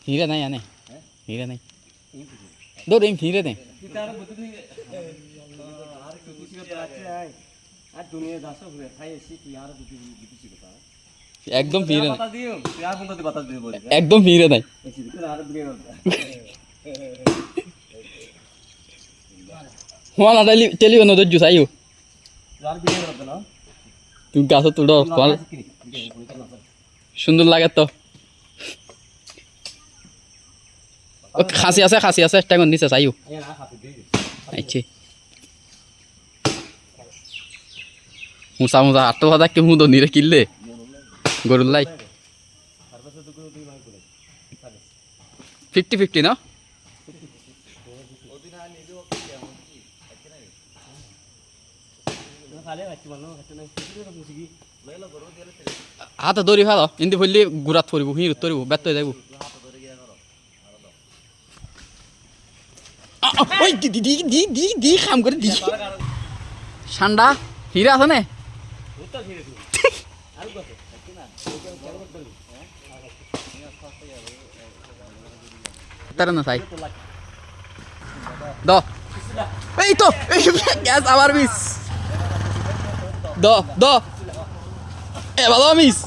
Hira này anh này. Hira này. Đốt em hira này. একদম ফিরে নাই একদম ফিরে নাই হুয়ালা টেলিফোন ধৈর্য চাইও তুমি গাছ তুলো সুন্দর লাগে তো খাসি আছে টাইম নিচে চাইও আচ্ছা মুসা আটটা ভাজা কে মুদো নিরে কিনলে গরুর লাই 50-50 না হাতে দড়ি ফেলো ইন্দি ফেললে গুড়াত পড়ব হিঁড়ত পড়ব ব্যর্থ হয়ে যাব ওই দি কাম করে দি ঠান্ডা হিরে আছে না তারা না চাই দ এই তো গ্যাস আবার মিস দ এ ভালো মিস